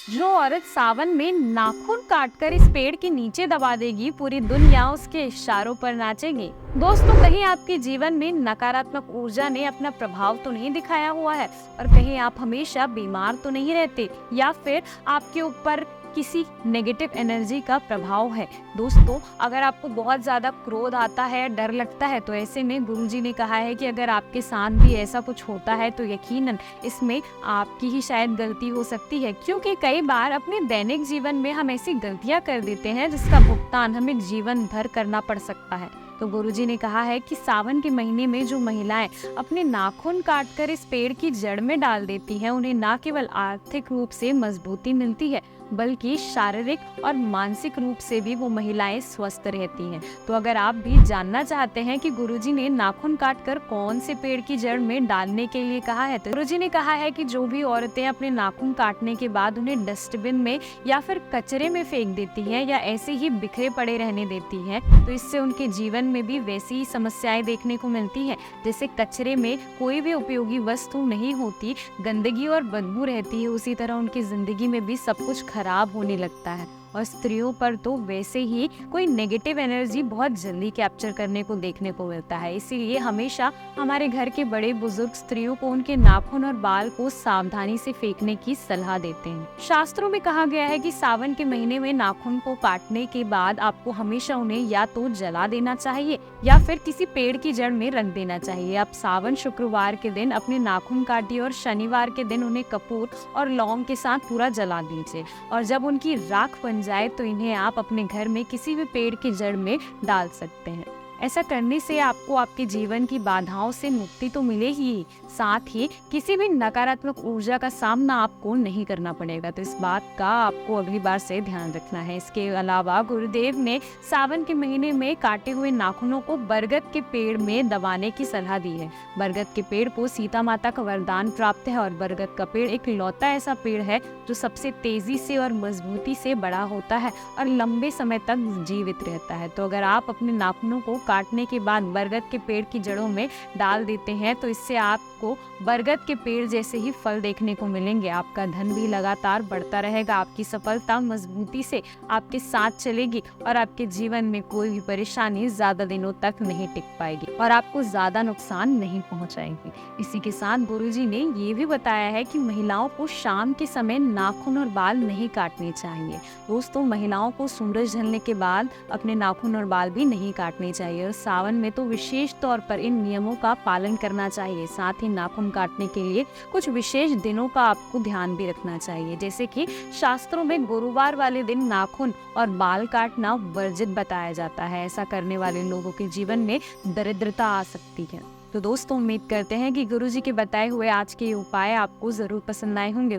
जो औरत सावन में नाखून काटकर इस पेड़ के नीचे दबा देगी, पूरी दुनिया उसके इशारों पर नाचेगी। दोस्तों, कहीं आपके जीवन में नकारात्मक ऊर्जा ने अपना प्रभाव तो नहीं दिखाया हुआ है, और कहीं आप हमेशा बीमार तो नहीं रहते, या फिर आपके ऊपर किसी नेगेटिव एनर्जी का प्रभाव है। दोस्तों, अगर आपको बहुत ज्यादा क्रोध आता है, डर लगता है, तो ऐसे में गुरुजी ने कहा है कि अगर आपके साथ भी ऐसा कुछ होता है तो यकीनन इसमें आपकी ही शायद गलती हो सकती है, क्योंकि कई बार अपने दैनिक जीवन में हम ऐसी गलतियां कर देते हैं जिसका भुगतान हमें जीवन भर करना पड़ सकता है। तो गुरुजी ने कहा है कि सावन के महीने में जो महिलाएं अपने नाखून काटकर इस पेड़ की जड़ में डाल देती हैं, उन्हें न केवल आर्थिक रूप से मजबूती मिलती है, बल्कि शारीरिक और मानसिक रूप से भी वो महिलाएं स्वस्थ रहती हैं। तो अगर आप भी जानना चाहते हैं कि गुरुजी ने नाखून काटकर कौन से पेड़ की जड़ में डालने के लिए कहा है, तो गुरुजी ने कहा है कि जो भी औरतें अपने नाखून काटने के बाद उन्हें डस्टबिन में या फिर कचरे में फेंक देती हैं, या ऐसे ही बिखरे पड़े रहने देती हैं, तो इससे उनके जीवन में भी वैसी ही समस्याएं देखने को मिलती हैं। जैसे कचरे में कोई भी उपयोगी वस्तु नहीं होती, गंदगी और बदबू रहती है, उसी तरह उनकी जिंदगी में भी सब कुछ खराब होने लगता है। और स्त्रियों पर तो वैसे ही कोई नेगेटिव एनर्जी बहुत जल्दी कैप्चर करने को देखने को मिलता है। इसीलिए हमेशा हमारे घर के बड़े बुजुर्ग स्त्रियों को उनके नाखून और बाल को सावधानी से फेंकने की सलाह देते हैं। शास्त्रों में कहा गया है कि सावन के महीने में नाखून को काटने के बाद आपको हमेशा उन्हें या तो जला देना चाहिए या फिर किसी पेड़ की जड़ में रख देना चाहिए। आप सावन शुक्रवार के दिन अपने नाखून काटिए और शनिवार के दिन उन्हें कपूर और लौंग के साथ पूरा जला दीजिए, और जब उनकी राख बन जाए तो इन्हें आप अपने घर में किसी भी पेड़ की जड़ में डाल सकते हैं। ऐसा करने से आपको आपके जीवन की बाधाओं से मुक्ति तो मिलेगी, साथ ही किसी भी नकारात्मक ऊर्जा का सामना आपको नहीं करना पड़ेगा। तो इस बात का आपको अगली बार से ध्यान रखना है। इसके अलावा गुरुदेव ने सावन के महीने में काटे हुए नाखूनों को बरगद के पेड़ में दबाने की सलाह दी है। बरगद के पेड़ को सीता माता का वरदान प्राप्त है, और बरगद का पेड़ एक लौता ऐसा पेड़ है जो सबसे तेजी से और मजबूती से बड़ा होता है और लंबे समय तक जीवित रहता है। तो अगर आप अपने नाखूनों को काटने के बाद बरगद के पेड़ की जड़ों में डाल देते हैं, तो इससे आपको बरगद के पेड़ जैसे ही फल देखने को मिलेंगे। आपका धन भी लगातार बढ़ता रहेगा, आपकी सफलता मजबूती से आपके साथ चलेगी, और आपके जीवन में कोई भी परेशानी ज्यादा दिनों तक नहीं टिक पाएगी और आपको ज्यादा नुकसान नहीं पहुंचाएगी। इसी के साथ गुरुजी ने ये भी बताया है कि महिलाओं को शाम के समय नाखून और बाल नहीं काटने चाहिए। दोस्तों, महिलाओं को सूरज ढलने के बाद अपने नाखून और बाल भी नहीं काटने चाहिए, और सावन में तो विशेष तौर पर इन नियमों का पालन करना चाहिए। साथ ही नाखून काटने के लिए कुछ विशेष दिनों का आपको ध्यान भी रखना चाहिए, जैसे कि शास्त्रों में गुरुवार वाले दिन नाखून और बाल काटना वर्जित बताया जाता है। ऐसा करने वाले लोगों के जीवन में दरिद्रता आ सकती है। तो दोस्तों, उम्मीद करते हैं कि गुरुजी के बताए हुए आज के उपाय आपको जरूर पसंद आए होंगे।